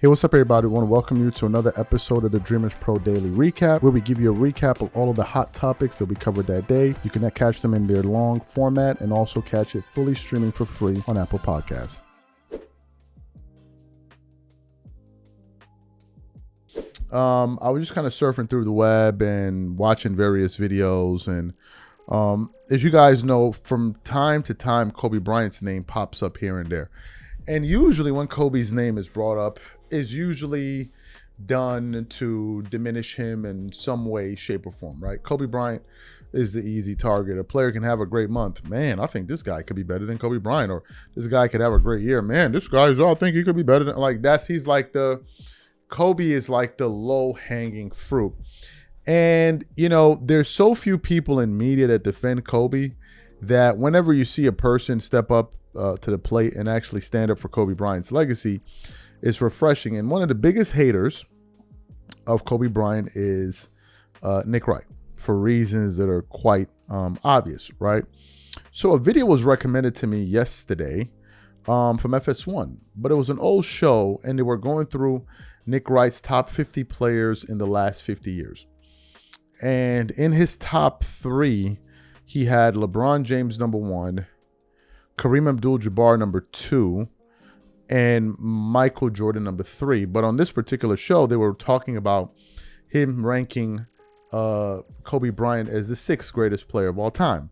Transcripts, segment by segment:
Hey, what's up, everybody? I want to welcome you to another episode of the Dreamers Pro Daily Recap, where we give you a recap of all of the hot topics that we covered that day. You can catch them in their long format and also catch it fully streaming for free on Apple Podcasts. I was just kind of surfing through the web and watching various videos, and as you guys know, from time to time, Kobe Bryant's name pops up here and there. And usually when Kobe's name is brought up, is usually done to diminish him in some way, shape, or form, right? Kobe Bryant is the easy target. A player can have a great month. Man, I think this guy could be better than Kobe Bryant. Or this guy could have a great year. Man, this guy's, I think he could be better than, Kobe is like the low-hanging fruit. And, you know, there's so few people in media that defend Kobe that whenever you see a person step up to the plate and actually stand up for Kobe Bryant's legacy, it's refreshing. And one of the biggest haters of Kobe Bryant is Nick Wright, for reasons that are quite obvious, right? So a video was recommended to me yesterday from FS1, but it was an old show, and they were going through Nick Wright's top 50 players in the last 50 years. And in his top 3, he had LeBron James number 1, Kareem Abdul-Jabbar number 2, and Michael Jordan number 3. But on this particular show, they were talking about him ranking Kobe Bryant as the 6th greatest player of all time.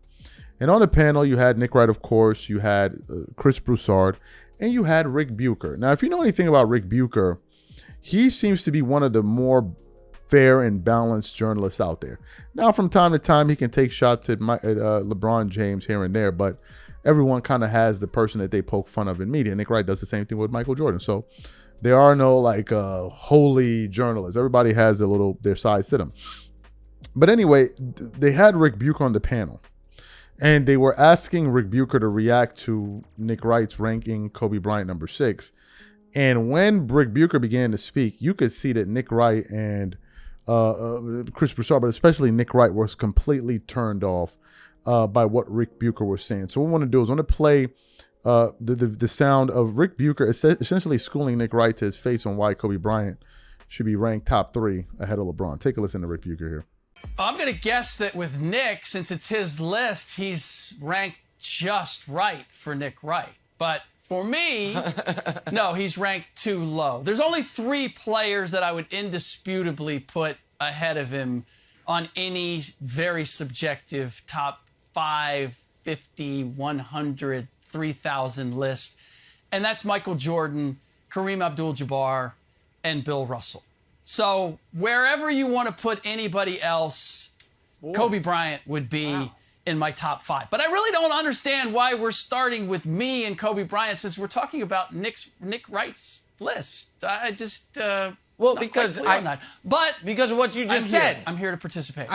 And on the panel, you had Nick Wright, of course, you had Ric Bucher, and you had Ric Bucher. Now, if you know anything about Ric Bucher, he seems to be one of the more fair and balanced journalists out there. Now, from time to time, he can take shots at LeBron James here and there, but everyone kind of has the person that they poke fun of in media. Nick Wright does the same thing with Michael Jordan. So there are no holy journalists. Everybody has their sides to them. But anyway, they had Ric Bucher on the panel, and they were asking Ric Bucher to react to Nick Wright's ranking Kobe Bryant number 6. And when Ric Bucher began to speak, you could see that Nick Wright and Ric Bucher, but especially Nick Wright, was completely turned off by what Ric Bucher was saying. So what we want to do is I want to play the sound of Ric Bucher essentially schooling Nick Wright to his face on why Kobe Bryant should be ranked top 3 ahead of LeBron. Take a listen to Ric Bucher here. I'm going to guess that with Nick, since it's his list, he's ranked just right for Nick Wright. But for me, no, he's ranked too low. There's only 3 players that I would indisputably put ahead of him on any very subjective top 5, 50, 100, 3,000 list. And that's Michael Jordan, Kareem Abdul-Jabbar, and Bill Russell. So wherever you want to put anybody else, Kobe Bryant would be in my top 5. But I really don't understand why we're starting with me and Kobe Bryant, since we're talking about Nick Wright's list. I just because of what you just said. I'm here to participate.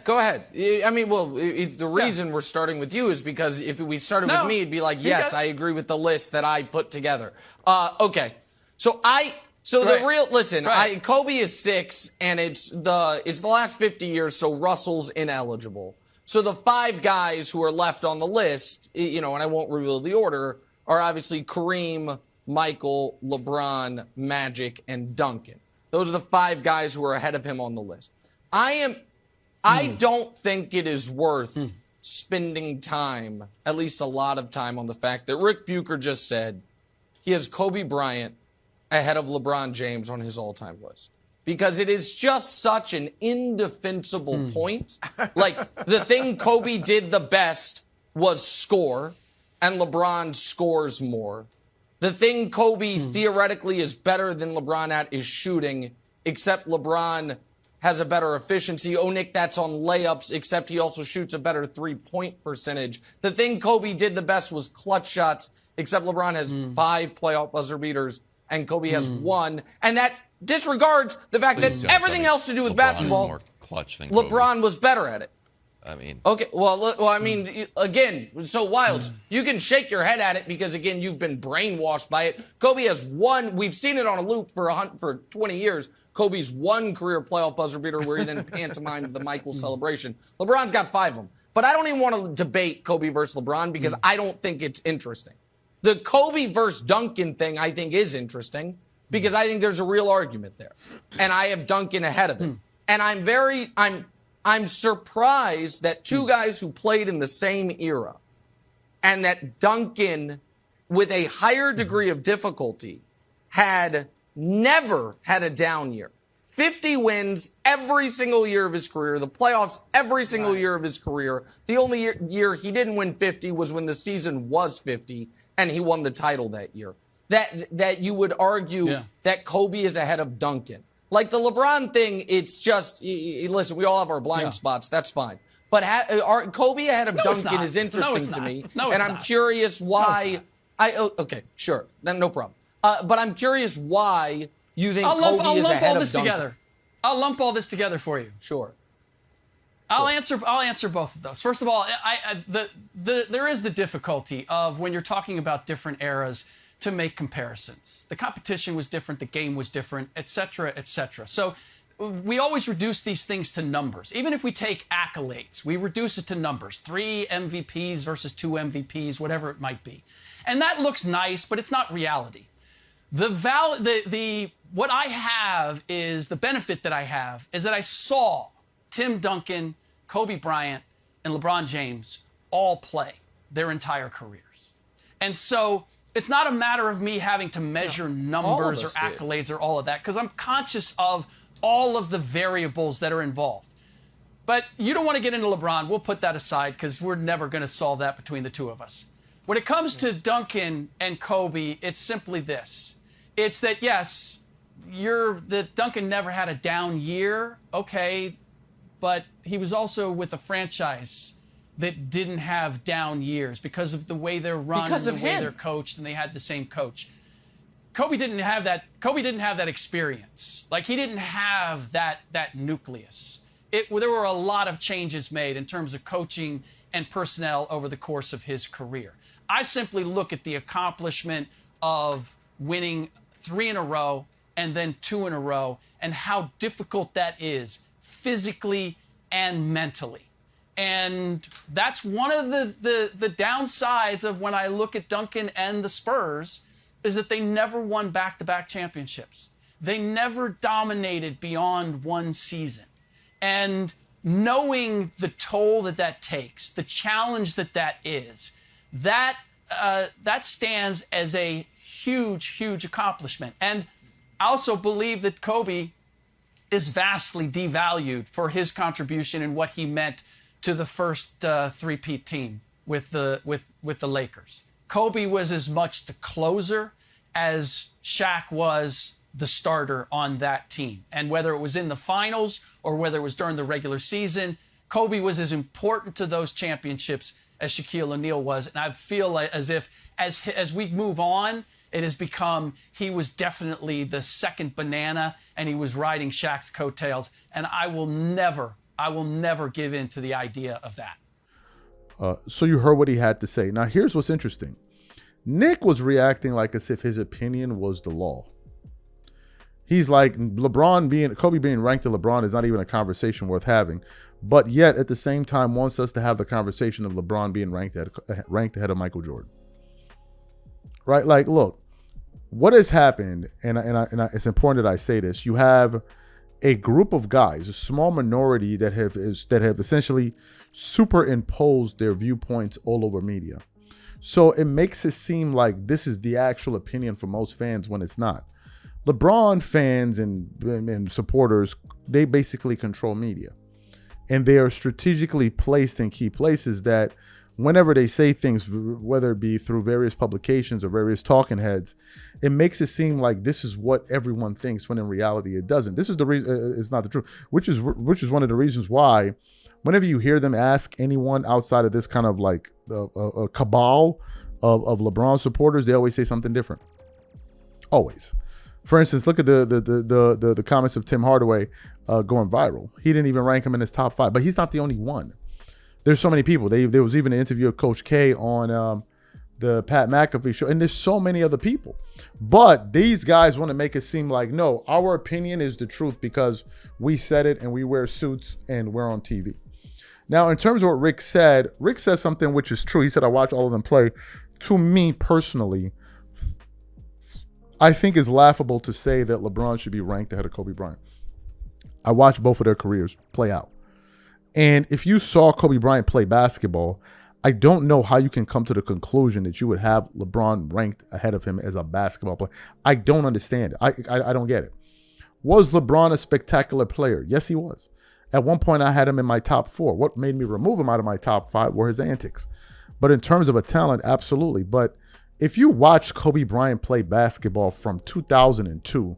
Go ahead. I mean, the reason we're starting with you is because if we started with me, it'd be like, yes, I agree with the list that I put together. Okay. Kobe is 6, and it's the last 50 years, so Russell's ineligible. So the 5 guys who are left on the list, and I won't reveal the order, are obviously Kareem, Michael, LeBron, Magic, and Duncan. Those are the 5 guys who are ahead of him on the list. I don't think it is worth spending time, at least a lot of time, on the fact that Ric Bucher just said he has Kobe Bryant ahead of LeBron James on his all-time list. Because it is just such an indefensible point. Like, the thing Kobe did the best was score, and LeBron scores more. The thing Kobe theoretically is better than LeBron at is shooting, except LeBron has a better efficiency. Oh, Nick, that's on layups, except he also shoots a better three-point percentage. The thing Kobe did the best was clutch shots, except LeBron has 5 playoff buzzer beaters, and Kobe has 1. And that disregards the fact that everything else to do with basketball, more clutch than LeBron was better at it. I mean, okay, again, so Wilds, you can shake your head at it because, again, you've been brainwashed by it. Kobe has 1. We've seen it on a loop for 20 years. Kobe's 1 career playoff buzzer beater where he then pantomimed the Michael celebration. LeBron's got 5 of them. But I don't even want to debate Kobe versus LeBron because I don't think it's interesting. The Kobe versus Duncan thing I think is interesting because I think there's a real argument there. And I have Duncan ahead of it. And I'm surprised that two guys who played in the same era and that Duncan, with a higher degree of difficulty, had never had a down year. 50 wins every single year of his career, the playoffs every single year of his career. The only year he didn't win 50 was when the season was 50 and he won the title that year. That you would argue that Kobe is ahead of Duncan. Like the LeBron thing, it's just, listen, we all have our blind spots. That's fine. But Kobe ahead of Duncan is interesting to me. And I'm curious why. Okay, sure. Then no problem. But I'm curious why you think Kobe is ahead of Duncan. I'll lump all this together for you. Sure. I'll answer both of those. First of all, there is the difficulty of when you're talking about different eras to make comparisons. The competition was different, the game was different, et cetera, et cetera. So we always reduce these things to numbers. Even if we take accolades, we reduce it to numbers. 3 MVPs versus 2 MVPs, whatever it might be. And that looks nice, but it's not reality. What I have is, the benefit that I have is that I saw Tim Duncan, Kobe Bryant, and LeBron James all play their entire careers. And so it's not a matter of me having to measure numbers or accolades or all of that, because I'm conscious of all of the variables that are involved. But you don't want to get into LeBron. We'll put that aside because we're never going to solve that between the two of us. When it comes to Duncan and Kobe, it's simply this. It's that, yes, that Duncan never had a down year, okay, but he was also with a franchise that didn't have down years because of the way they're run, and the way they're coached, and they had the same coach. Kobe didn't have that. Kobe didn't have that experience. Like, he didn't have that nucleus. There were a lot of changes made in terms of coaching and personnel over the course of his career. I simply look at the accomplishment of winning 3 in a row and then 2 in a row, and how difficult that is physically and mentally. And that's one of the downsides of when I look at Duncan and the Spurs, is that they never won back-to-back championships. They never dominated beyond one season. And knowing the toll that takes, the challenge that is, that stands as a huge, huge accomplishment. And I also believe that Kobe is vastly devalued for his contribution and what he meant to the first three-peat team with the Lakers. Kobe was as much the closer as Shaq was the starter on that team. And whether it was in the finals or whether it was during the regular season, Kobe was as important to those championships as Shaquille O'Neal was. And I feel like as if as we move on, it has become, he was definitely the second banana and he was riding Shaq's coattails. And I will never give in to the idea of that. So you heard what he had to say. Now, here's what's interesting. Nick was reacting like as if his opinion was the law. He's like, Kobe being ranked to LeBron is not even a conversation worth having. But yet, at the same time, wants us to have the conversation of LeBron being ranked ahead of Michael Jordan. Right? Like, look, what has happened, and it's important that I say this. You have a group of guys, a small minority that have essentially superimposed their viewpoints all over media. So it makes it seem like this is the actual opinion for most fans when it's not. LeBron fans and supporters, they basically control media. And they are strategically placed in key places that whenever they say things, whether it be through various publications or various talking heads, it makes it seem like this is what everyone thinks, when in reality it doesn't. This is the reason it's not the truth, which is one of the reasons why whenever you hear them ask anyone outside of this kind of like a cabal of LeBron supporters, they always say something different. Always. For instance, look at the comments of Tim Hardaway going viral. He didn't even rank him in his top 5, but he's not the only one. There's so many people. There was even an interview of Coach K on the Pat McAfee show, and there's so many other people. But these guys want to make it seem like, no, our opinion is the truth because we said it and we wear suits and we're on TV. Now, in terms of what Rick said something which is true. He said, I watch all of them play. To me personally, I think it's laughable to say that LeBron should be ranked ahead of Kobe Bryant. I watched both of their careers play out. And if you saw Kobe Bryant play basketball, I don't know how you can come to the conclusion that you would have LeBron ranked ahead of him as a basketball player. I don't understand it. I don't get it. Was LeBron a spectacular player? Yes, he was. At one point, I had him in my top 4. What made me remove him out of my top 5 were his antics. But in terms of a talent, absolutely. But if you watch Kobe Bryant play basketball from 2002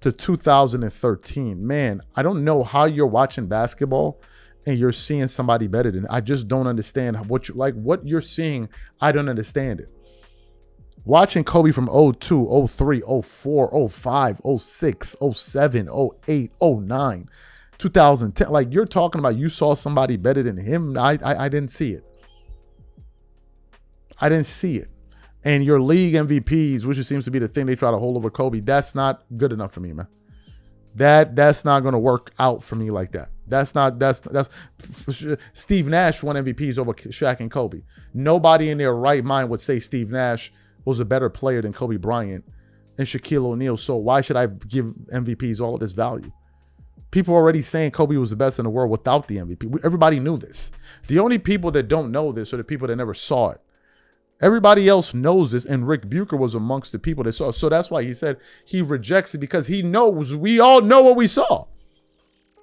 to 2013, man, I don't know how you're watching basketball and you're seeing somebody better than. I just don't understand what you're seeing. I don't understand it. Watching Kobe from 02, 03, 04, 05, 06, 07, 08, 09, 2010, like you're talking about you saw somebody better than him. I didn't see it. I didn't see it. And your league MVPs, which seems to be the thing they try to hold over Kobe, that's not good enough for me, man. That's not going to work out for me like that. That's Steve Nash won MVPs over Shaq and Kobe. Nobody in their right mind would say Steve Nash was a better player than Kobe Bryant and Shaquille O'Neal. So why should I give MVPs all of this value? People are already saying Kobe was the best in the world without the MVP. Everybody knew this. The only people that don't know this are the people that never saw it. Everybody else knows this, and Ric Bucher was amongst the people that saw it. So that's why he said he rejects it, because he knows we all know what we saw.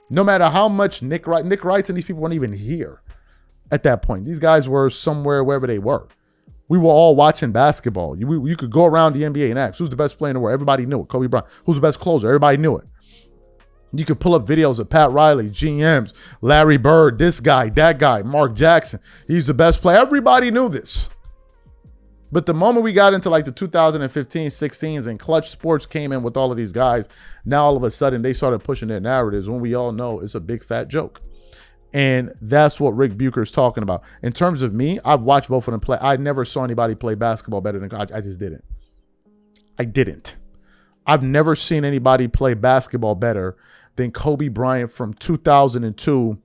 No matter how much Nick Wright and these people weren't even here at that point. These guys were somewhere, wherever they were. We were all watching basketball. You could go around the NBA and ask, who's the best player in the world? Everybody knew it. Kobe Bryant. Who's the best closer? Everybody knew it. You could pull up videos of Pat Riley, GMs, Larry Bird, this guy, that guy, Mark Jackson. He's the best player. Everybody knew this. But the moment we got into like the 2015, 16s and Clutch Sports came in with all of these guys, now all of a sudden they started pushing their narratives when we all know it's a big fat joke. And that's what Ric Bucher is talking about. In terms of me, I've watched both of them play. I never saw anybody play basketball better than I just didn't. I didn't. I've never seen anybody play basketball better than Kobe Bryant from 2002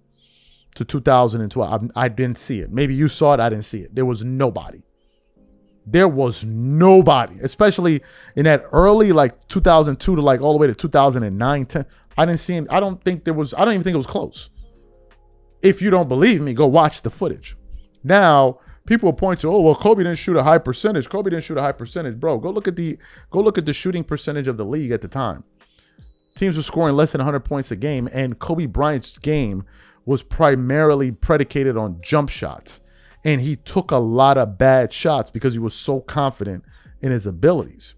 to 2012. I didn't see it. Maybe you saw it. I didn't see it. There was nobody. There was nobody, especially in that early, like 2002 to like all the way to 2009, 10. I didn't see him. I don't even think it was close. If you don't believe me, go watch the footage. Now, people will point to, oh, well, Kobe didn't shoot a high percentage. Kobe didn't shoot a high percentage. Bro, go look at the shooting percentage of the league at the time. Teams were scoring less than 100 points a game, and Kobe Bryant's game was primarily predicated on jump shots. And he took a lot of bad shots because he was so confident in his abilities.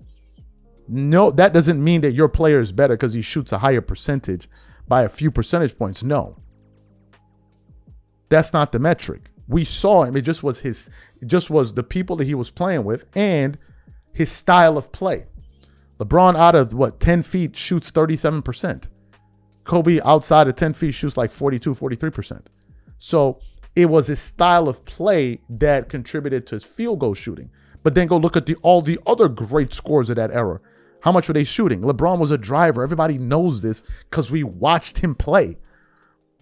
No, that doesn't mean that your player is better because he shoots a higher percentage by a few percentage points. No. That's not the metric. We saw him. It just was the people that he was playing with and his style of play. LeBron out of 10 feet shoots 37%. Kobe outside of 10 feet shoots like 42, 43%. So it was his style of play that contributed to his field goal shooting. But then go look at all the other great scores of that era. How much were they shooting? LeBron was a driver. Everybody knows this because we watched him play.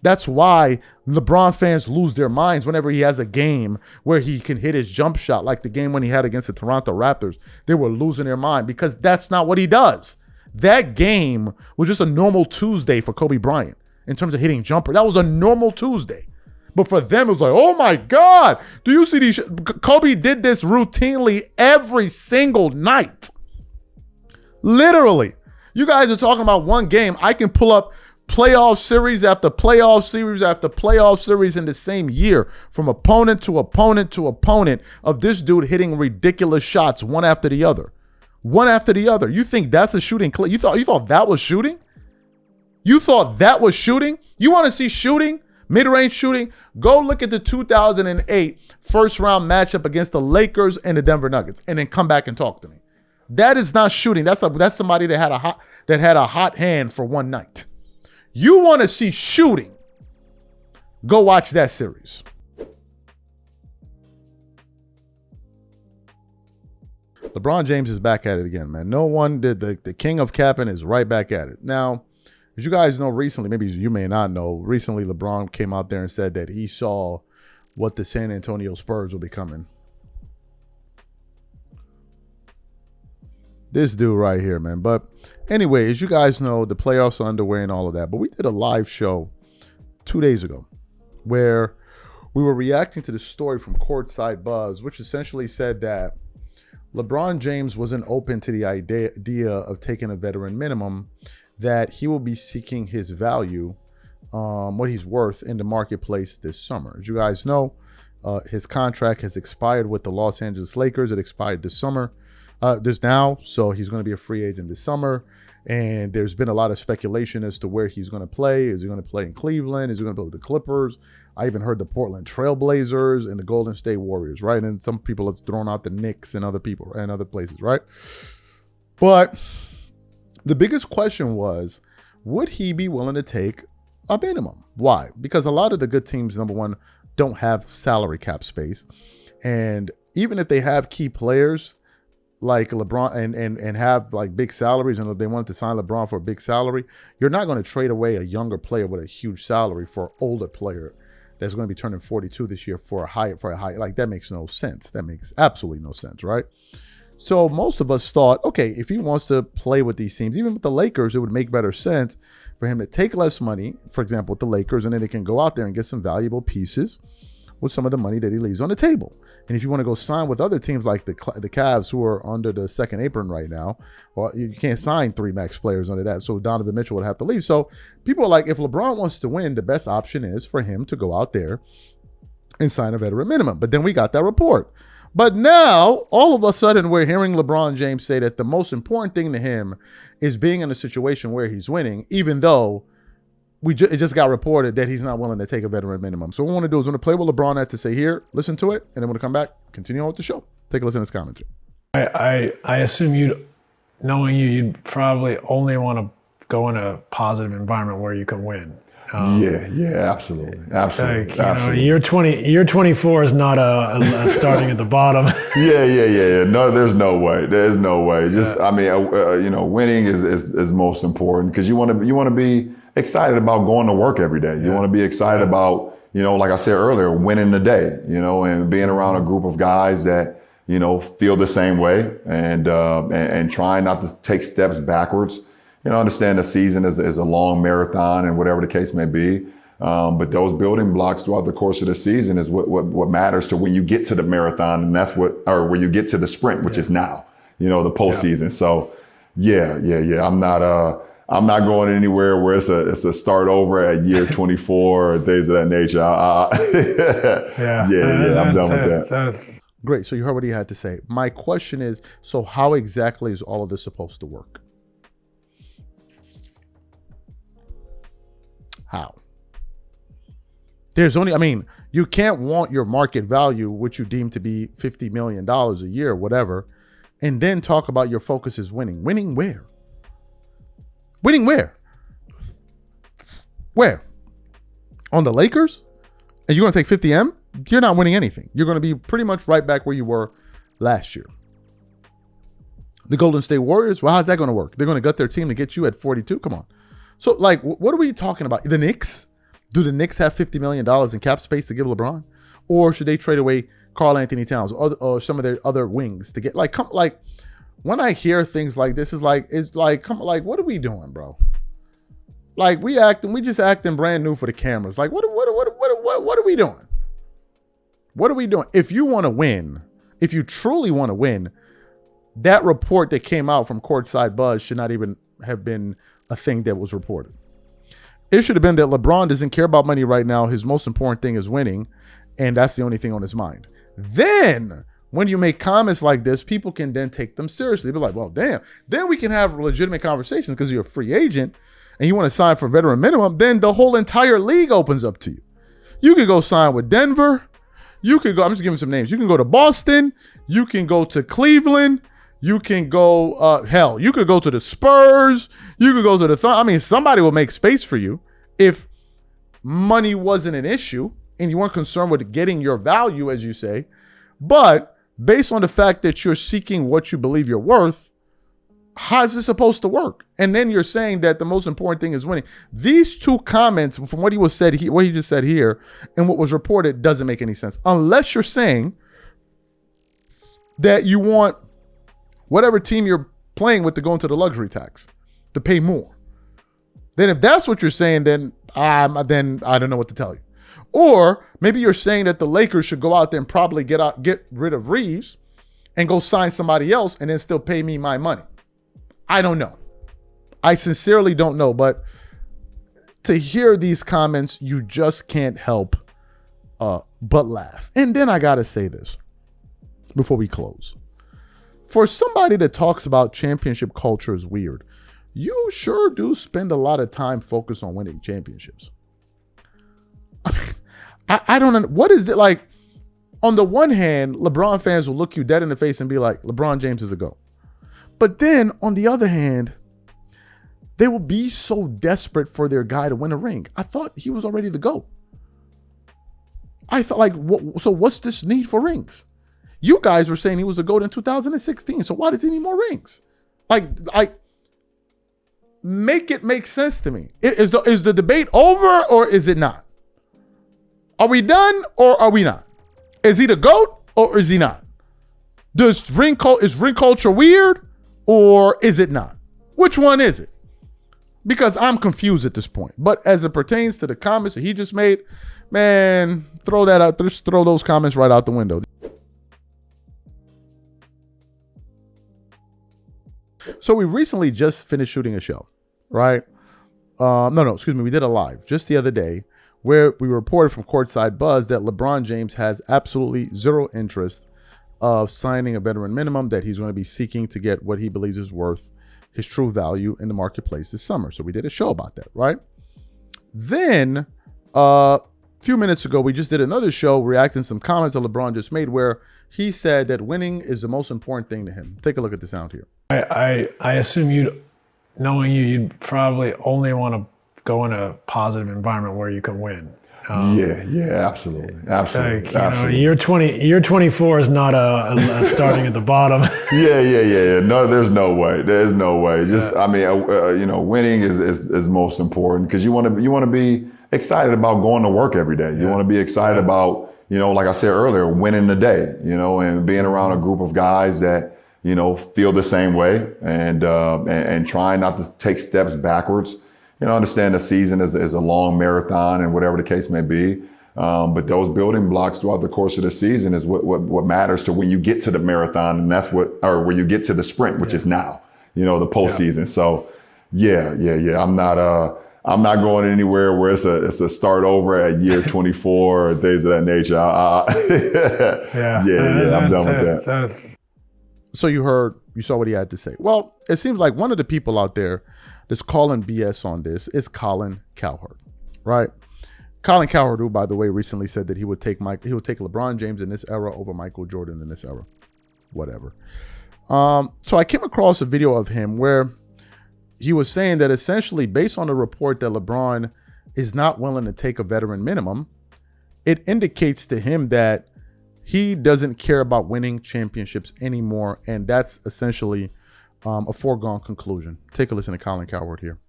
That's why LeBron fans lose their minds whenever he has a game where he can hit his jump shot, like the game when he had against the Toronto Raptors. They were losing their mind because that's not what he does. That game was just a normal Tuesday for Kobe Bryant in terms of hitting jumper. That was a normal Tuesday. But for them, it was like, oh my God, do you see these? Kobe did this routinely every single night. Literally. You guys are talking about one game. I can pull up playoff series after playoff series after playoff series in the same year from opponent to opponent to opponent of this dude hitting ridiculous shots one after the other. One after the other. You think that's a shooting clip? You thought that was shooting? You thought that was shooting? You want to see shooting? Mid-range shooting? Go look at the 2008 first-round matchup against the Lakers and the Denver Nuggets, and then come back and talk to me. That is not shooting. That's somebody that had a hot hand for one night. You want to see shooting? Go watch that series. LeBron James is back at it again, man. No one did. The king of capping is right back at it. Now, as you guys know, recently, maybe you may not know, recently LeBron came out there and said that he saw what the San Antonio Spurs will be becoming. This dude right here, man. But anyway, as you guys know, the playoffs are underway and all of that. But we did a live show 2 days ago where we were reacting to the story from Courtside Buzz, which essentially said that LeBron James wasn't open to the idea of taking a veteran minimum, that he will be seeking his value, what he's worth in the marketplace this summer. As you guys know, his contract has expired with the Los Angeles Lakers. It expired this summer. So he's going to be a free agent this summer. And there's been a lot of speculation as to where he's going to play. Is he going to play in Cleveland? Is he going to play with the Clippers? I even heard the Portland Trailblazers and the Golden State Warriors, right? And some people have thrown out the Knicks and other people and other places, right? But the biggest question was, would he be willing to take a minimum? Why? Because a lot of the good teams, number one, don't have salary cap space. And even if they have key players like LeBron and have like big salaries, and if they wanted to sign LeBron for a big salary, you're not going to trade away a younger player with a huge salary for an older player that's going to be turning 42 this year for a high. Like, that makes no sense. That makes absolutely no sense, right? So most of us thought, okay, if he wants to play with these teams, even with the Lakers, it would make better sense for him to take less money, for example, with the Lakers, and then they can go out there and get some valuable pieces with some of the money that he leaves on the table. And if you want to go sign with other teams like the Cavs, who are under the second apron right now, well, you can't sign 3 max players under that. So Donovan Mitchell would have to leave. So people are like, if LeBron wants to win, the best option is for him to go out there and sign a veteran minimum. But then we got that report. But now, all of a sudden, we're hearing LeBron James say that the most important thing to him is being in a situation where he's winning, even though it just got reported that he's not willing to take a veteran minimum. So what we want to do is we're going to play what LeBron had to say here, listen to it, and then we're going to come back, continue on with the show. Take a listen to his commentary. I assume you'd probably only want to go in a positive environment where you can win. Absolutely. Like, absolutely. Year 24 is not a starting at the bottom. Yeah. No, there's no way. There's no way. Just, winning is most important, because you want to be excited about going to work every day. You want to be excited about, like I said earlier, winning the day, and being around a group of guys that, feel the same way, and trying not to take steps backwards. Understand the season is a long marathon and whatever the case may be. But those building blocks throughout the course of the season is what matters to when you get to the marathon, and when you get to the sprint, which is now, the postseason. Yeah. So I'm not going anywhere where it's a start over at year 24 or things of that nature. I'm done with that. Great. So you heard what he had to say. My question is, so how exactly is all of this supposed to work? How? You can't want your market value, which you deem to be $50 million a year, whatever, and then talk about your focus is winning. Winning where? Winning where? Where? On the Lakers? And you're going to take 50M? You're not winning anything. You're going to be pretty much right back where you were last year. The Golden State Warriors? Well, how's that going to work? They're going to gut their team to get you at 42? Come on. So, like, what are we talking about? The Knicks? Do the Knicks have $50 million in cap space to give LeBron? Or should they trade away Karl Anthony Towns or some of their other wings to get, when I hear things like this, what are we doing, bro? Like, we just acting brand new for the cameras. Like, what are we doing? What are we doing? If you want to win, if you truly want to win, that report that came out from Courtside Buzz should not even have been a thing that was reported. It should have been that LeBron doesn't care about money right now. His most important thing is winning, and that's the only thing on his mind. Then, when you make comments like this, people can then take them seriously. Be like, well, damn. Then we can have legitimate conversations, because you're a free agent and you want to sign for veteran minimum. Then the whole entire league opens up to you. You could go sign with Denver. You could go, I'm just giving some names. You can go to Boston. You can go to Cleveland. You can go, you could go to the Spurs. You could go to the Thunder. Somebody will make space for you if money wasn't an issue and you weren't concerned with getting your value, as you say. But based on the fact that you're seeking what you believe you're worth, how is this supposed to work? And then you're saying that the most important thing is winning. These two comments, from what he just said here and what was reported, doesn't make any sense. Unless you're saying that you want whatever team you're playing with to go into the luxury tax to pay more. Then if that's what you're saying, then I don't know what to tell you. Or maybe you're saying that the Lakers should go out there and probably get rid of Reeves and go sign somebody else and then still pay me my money. I don't know. I sincerely don't know. But to hear these comments, you just can't help but laugh. And then I got to say this before we close. For somebody that talks about championship culture is weird, you sure do spend a lot of time focused on winning championships. I don't know. What is it like? On the one hand, LeBron fans will look you dead in the face and be like, LeBron James is a GOAT. But then on the other hand, they will be so desperate for their guy to win a ring. I thought he was already the GOAT. I thought, like, so what's this need for rings? You guys were saying he was the GOAT in 2016. So why does he need more rings? Like, make it make sense to me. Is the debate over or is it not? Are we done or are we not? Is he the GOAT or is he not? Is ring culture weird or is it not? Which one is it? Because I'm confused at this point. But as it pertains to the comments that he just made, man, throw that out. Just throw those comments right out the window. So we recently just finished shooting a show, right? Excuse me. We did a live just the other day where we reported from Courtside Buzz that LeBron James has absolutely zero interest of signing a veteran minimum, that he's going to be seeking to get what he believes is worth his true value in the marketplace this summer. So we did a show about that, right? Then a few minutes ago, we just did another show reacting to some comments that LeBron just made where he said that winning is the most important thing to him. Take a look at the sound here. I assume knowing you'd probably only want to go in a positive environment where you can win. Yeah, absolutely. Year 24 is not a starting at the bottom. Yeah. No, there's no way. There's no way. Just, winning is most important because you want to be excited about going to work every day. You want to be excited about, like I said earlier, winning the day, and being around a group of guys that, feel the same way and trying not to take steps backwards. Understand the season is a long marathon and whatever the case may be. But those building blocks throughout the course of the season is what matters to when you get to the marathon. And that's when you get to the sprint, which is now, the postseason. Yeah. So yeah. I'm not going anywhere where it's a start over at year 24 or things of that nature. I'm done with that. So you saw what he had to say. Well, it seems like one of the people out there that's calling BS on this is Colin Cowherd, right? Colin Cowherd, who, by the way, recently said that he would take LeBron James in this era over Michael Jordan in this era, whatever. So I came across a video of him where he was saying that essentially, based on the report that LeBron is not willing to take a veteran minimum, it indicates to him that he doesn't care about winning championships anymore, and that's essentially a foregone conclusion. Take a listen to Colin Cowherd here.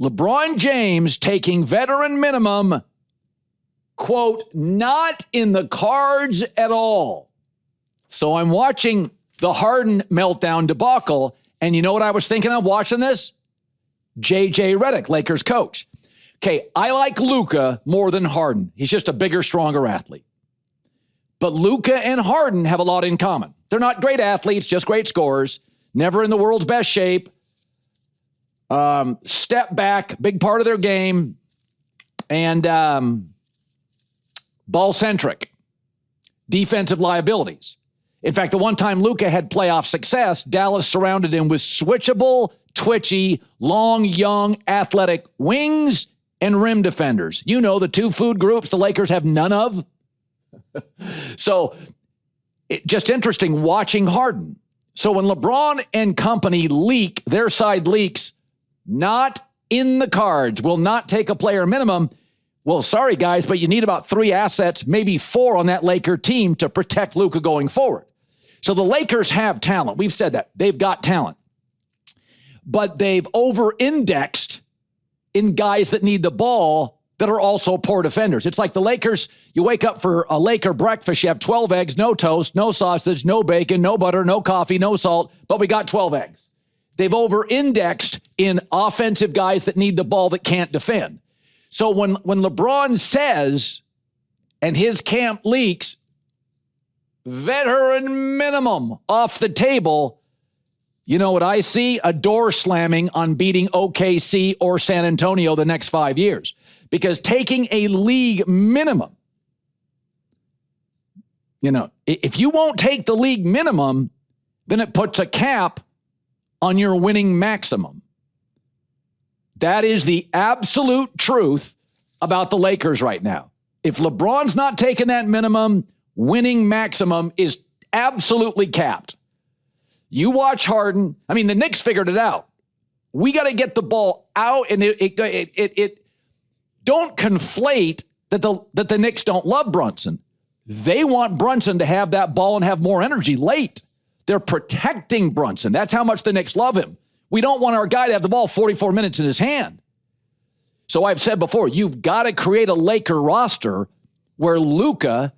LeBron James taking veteran minimum, quote, not in the cards at all. So I'm watching the Harden meltdown debacle, and you know what I was thinking of watching this? J.J. Redick, Lakers coach. Okay, I like Luka more than Harden. He's just a bigger, stronger athlete. But Luka and Harden have a lot in common. They're not great athletes, just great scorers. Never in the world's best shape. Step back, big part of their game. And ball-centric. Defensive liabilities. In fact, the one time Luka had playoff success, Dallas surrounded him with switchable, twitchy, long, young, athletic wings and rim defenders. The two food groups the Lakers have none of. So, just interesting watching Harden. So when LeBron and company leak, their side leaks, not in the cards, will not take a player minimum. Well, sorry, guys, but you need about 3 assets, maybe 4 on that Laker team to protect Luka going forward. So the Lakers have talent. We've said that. They've got talent. But they've over-indexed in guys that need the ball that are also poor defenders. It's like the Lakers, you wake up for a Laker breakfast, you have 12 eggs, no toast, no sausage, no bacon, no butter, no coffee, no salt, but we got 12 eggs. They've over-indexed in offensive guys that need the ball that can't defend. So when LeBron says, and his camp leaks, veteran minimum off the table, you know what I see? A door slamming on beating OKC or San Antonio the next 5 years. Because taking a league minimum, you know, if you won't take the league minimum, then it puts a cap on your winning maximum. That is the absolute truth about the Lakers right now. If LeBron's not taking that minimum, winning maximum is absolutely capped. You watch Harden. I mean, the Knicks figured it out. We got to get the ball out, and it don't conflate that the Knicks don't love Brunson. They want Brunson to have that ball and have more energy late. They're protecting Brunson. That's how much the Knicks love him. We don't want our guy to have the ball 44 minutes in his hand. So I've said before, you've got to create a Laker roster where Luka,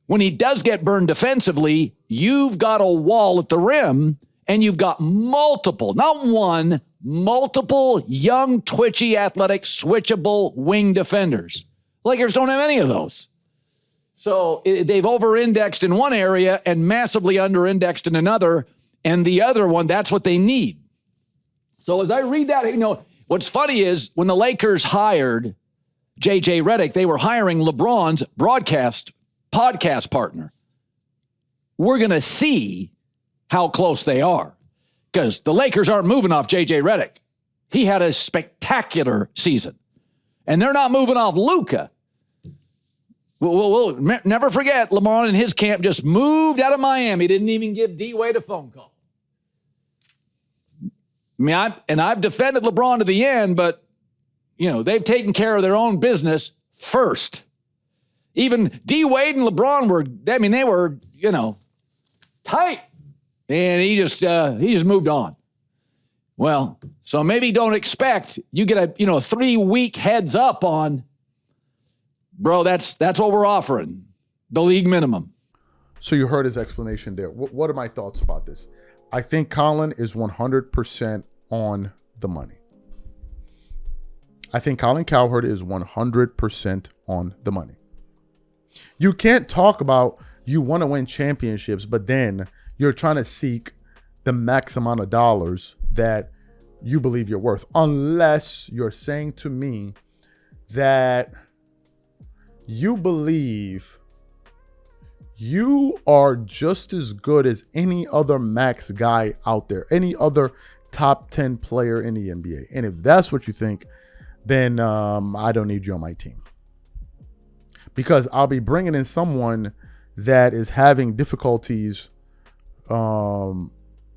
when he does get burned defensively, you've got a wall at the rim, and you've got multiple, not one, multiple young, twitchy, athletic, switchable wing defenders. Lakers don't have any of those. So they've over-indexed in one area and massively under-indexed in another, and the other one, that's what they need. So as I read that, you know, what's funny is when the Lakers hired J.J. Redick, they were hiring LeBron's podcast partner. We're going to see how close they are, because the Lakers aren't moving off J.J. Redick. He had a spectacular season, and they're not moving off Luka. We'll never forget, LeBron and his camp just moved out of Miami. Didn't even give D-Wade a phone call. I mean, I've defended LeBron to the end, but, you know, they've taken care of their own business first. Even D-Wade and LeBron they were, you know, tight. And he just moved on. Well, so maybe don't expect you get a 3-week heads up on, bro, that's what we're offering, the league minimum. So you heard his explanation there. What are my thoughts about this? I think Colin is 100% on the money. I think Colin Cowherd is 100% on the money. You can't talk about you want to win championships, but then you're trying to seek the max amount of dollars that you believe you're worth, unless you're saying to me that you believe you are just as good as any other max guy out there, any other top 10 player in the NBA. And if that's what you think, then I don't need you on my team, because I'll be bringing in someone that is having difficulties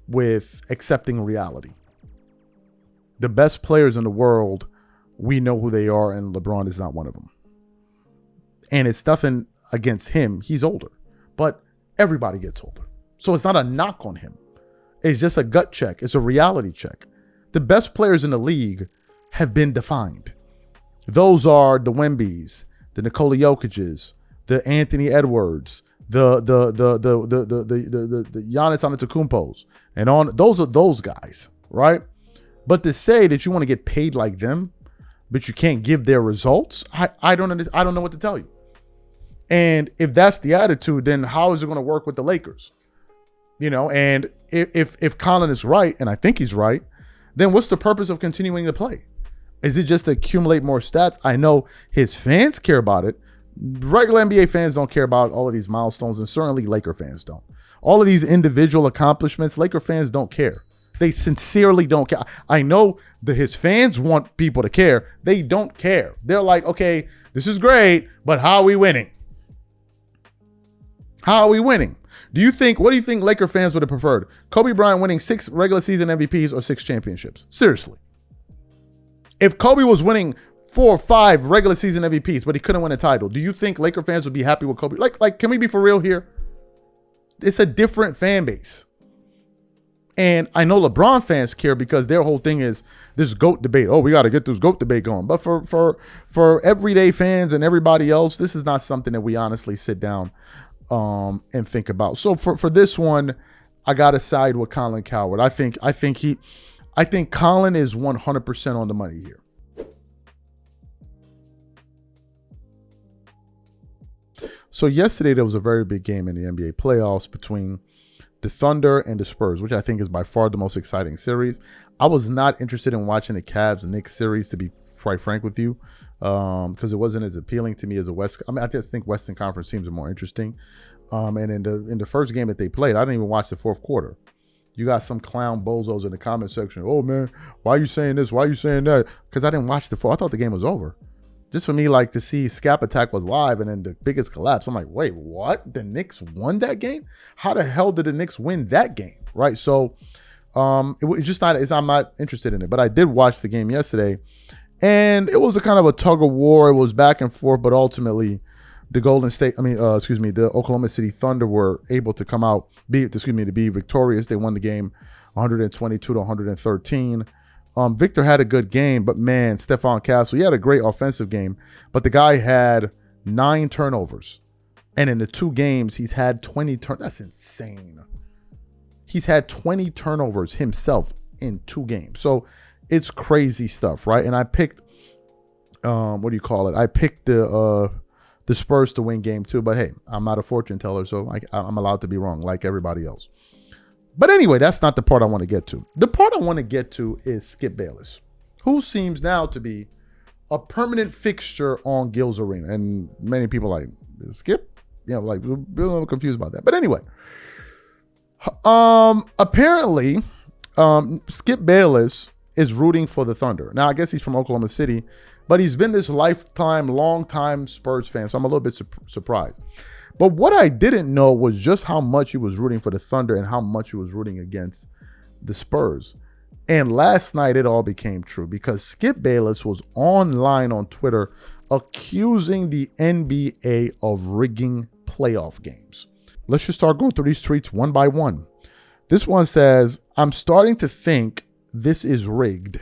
with accepting reality. The best players in the world, we know who they are, and LeBron is not one of them. And it's nothing against him. He's older, but everybody gets older. So it's not a knock on him. It's just a gut check. It's a reality check. The best players in the league have been defined. Those are the Wembys, the Nikola Jokic's, the Anthony Edwards, the Giannis Antetokounmpos, and on. Those are those guys, right? But to say that you want to get paid like them, but you can't give their results, I don't understand. I don't know what to tell you. And if that's the attitude, then how is it going to work with the Lakers? You know, and if Colin is right, and I think he's right, then what's the purpose of continuing to play? Is it just to accumulate more stats? I know his fans care about it. Regular NBA fans don't care about all of these milestones, and certainly Laker fans don't. All of these individual accomplishments, Laker fans don't care. They sincerely don't care. I know that his fans want people to care. They don't care. They're like, okay, this is great, but how are we winning? How are we winning? What do you think Laker fans would have preferred? Kobe Bryant winning 6 regular season MVPs or 6 championships? Seriously. If Kobe was winning 4 or 5 regular season MVPs, but he couldn't win a title, do you think Laker fans would be happy with Kobe? Like, can we be for real here? It's a different fan base. And I know LeBron fans care because their whole thing is this GOAT debate. Oh, we got to get this GOAT debate going. But for everyday fans and everybody else, this is not something that we honestly sit down and think about. So for this one, I got to side with Colin Cowherd. I think I think Colin is 100% on the money here. So yesterday there was a very big game in the NBA playoffs between the Thunder and the Spurs, which I think is by far the most exciting series. I was not interested in watching the Cavs-Knicks series, to be quite frank with you, because it wasn't as appealing to me as I just think Western Conference teams are more interesting. And in the first game that they played, I didn't even watch the fourth quarter. You got some clown bozos in the comment section. Oh man, why are you saying this? Why are you saying that? Because I didn't watch the fourth. I thought the game was over. Just for me, like to see Scap Attack was live and then the biggest collapse. I'm like, wait, what? The Knicks won that game? How the hell did the Knicks win that game? Right. So it's just not, I'm not interested in it. But I did watch the game yesterday, and it was a kind of a tug of war. It was back and forth, but ultimately the the Oklahoma City Thunder were able to come out, to be victorious. They won the game 122 to 113. Victor had a good game, but man, Stephon Castle, he had a great offensive game, but the guy had 9 turnovers. And in the 2 games, he's had 20 turnovers. That's insane. He's had 20 turnovers himself in 2 games. So it's crazy stuff, right? And I picked, I picked the Spurs to win game 2, but hey, I'm not a fortune teller, so I'm allowed to be wrong like everybody else. But anyway, that's not the part I want to get to. The part I want to get to is Skip Bayless, who seems now to be a permanent fixture on Gil's Arena. And many people like, Skip? We're a little confused about that. But anyway, apparently, Skip Bayless is rooting for the Thunder. Now, I guess he's from Oklahoma City, but he's been this long-time Spurs fan, so I'm a little bit surprised. But what I didn't know was just how much he was rooting for the Thunder and how much he was rooting against the Spurs. And last night, it all became true because Skip Bayless was online on Twitter accusing the NBA of rigging playoff games. Let's just start going through these tweets one by one. This one says, "I'm starting to think this is rigged."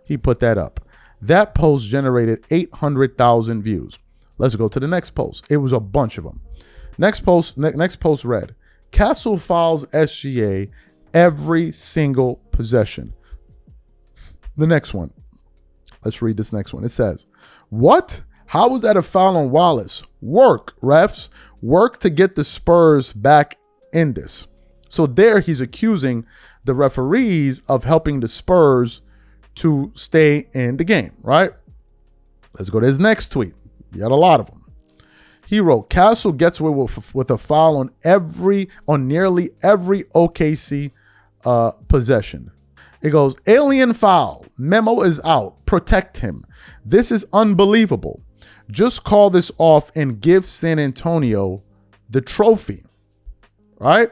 He put that up. That post generated 800,000 views. Let's go to the next post. It was a bunch of them. Next post read, "Castle fouls SGA every single possession." The next one. Let's read this next one. It says, "What? How was that a foul on Wallace? Work, refs. Work to get the Spurs back in this." So there he's accusing the referees of helping the Spurs to stay in the game, right? Let's go to his next tweet. He had a lot of them. He wrote, "Castle gets away with a foul on nearly every OKC possession." It goes, "Alien foul. Memo is out. Protect him. This is unbelievable. Just call this off and give San Antonio the trophy." Right?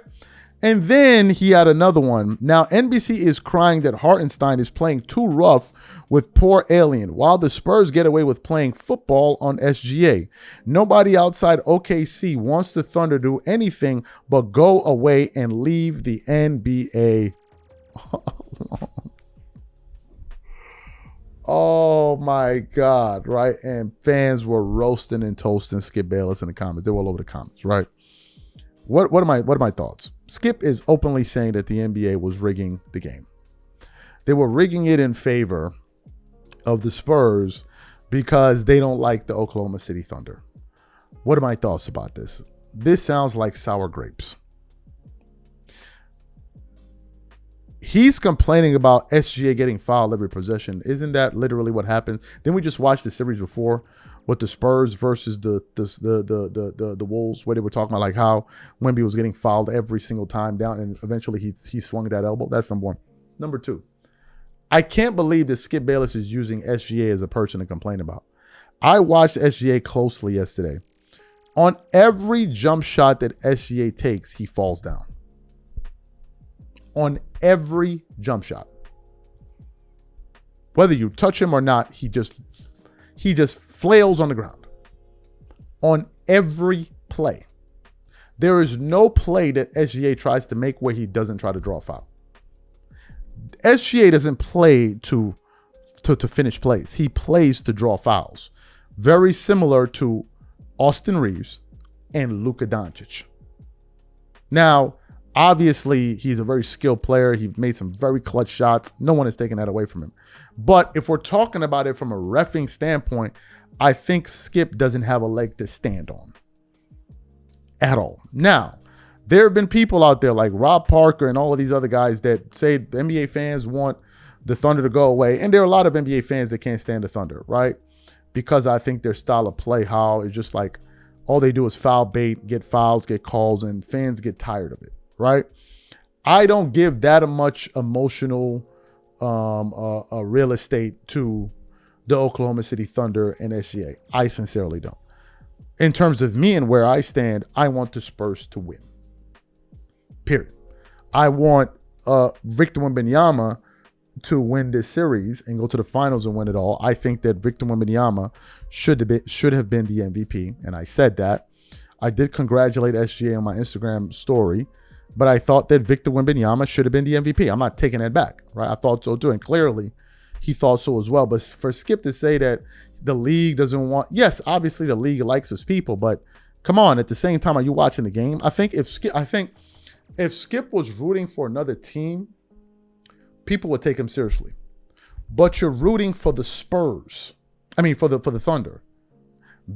And then he had another one. "Now NBC is crying that Hartenstein is playing too rough with poor Alien, while the Spurs get away with playing football on SGA. Nobody outside OKC wants the Thunder to do anything but go away and leave the NBA alone." Oh my God, right? And fans were roasting and toasting Skip Bayless in the comments. They were all over the comments, right? What are my thoughts? Skip is openly saying that the NBA was rigging the game. They were rigging it in favor of the Spurs because they don't like the Oklahoma City Thunder. What are my thoughts about this? This sounds like sour grapes. He's complaining about SGA getting fouled every possession. Isn't that literally what happens? Didn't we just watch the series before with the Spurs versus the Wolves, where they were talking about like how Wemby was getting fouled every single time down, and eventually he swung that elbow? That's number one. Number two, I can't believe that Skip Bayless is using SGA as a person to complain about. I watched SGA closely yesterday. On every jump shot that SGA takes, he falls down. On every jump shot. Whether you touch him or not, he just flails on the ground. On every play. There is no play that SGA tries to make where he doesn't try to draw a foul. SGA doesn't play to finish plays. He plays to draw fouls. Very similar to Austin Reeves and Luka Doncic. Now, Obviously, he's a very skilled player. He made some very clutch shots. No one is taking that away from him. But if we're talking about it from a reffing standpoint, I think Skip doesn't have a leg to stand on at all. Now, there have been people out there like Rob Parker and all of these other guys that say the NBA fans want the Thunder to go away. And there are a lot of NBA fans that can't stand the Thunder, right? Because I think their style of play, how it's just like all they do is foul bait, get fouls, get calls, and fans get tired of it, right? I don't give that much emotional real estate to the Oklahoma City Thunder and SGA. I sincerely don't. In terms of me and where I stand, I want the Spurs to win. Period. I want Victor Wembanyama to win this series and go to the finals and win it all. I think that Victor Wembanyama should have been the MVP, and I said that. I did congratulate SGA on my Instagram story, but I thought that Victor Wembanyama should have been the MVP. I'm not taking that back, right? I thought so too, and clearly he thought so as well. But for Skip to say that the league doesn't want, yes, obviously the league likes his people, but come on, at the same time, are you watching the game? I think if Skip was rooting for another team, people would take him seriously. But you're rooting for the Spurs. I mean, for the Thunder,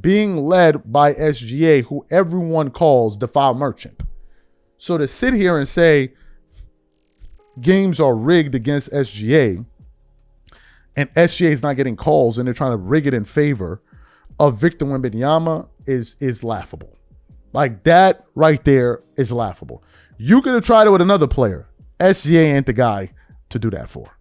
being led by SGA, who everyone calls the foul merchant. So to sit here and say games are rigged against SGA and SGA is not getting calls and they're trying to rig it in favor of Victor Wembanyama is laughable. Like, that right there is laughable. You could have tried it with another player. SGA ain't the guy to do that for.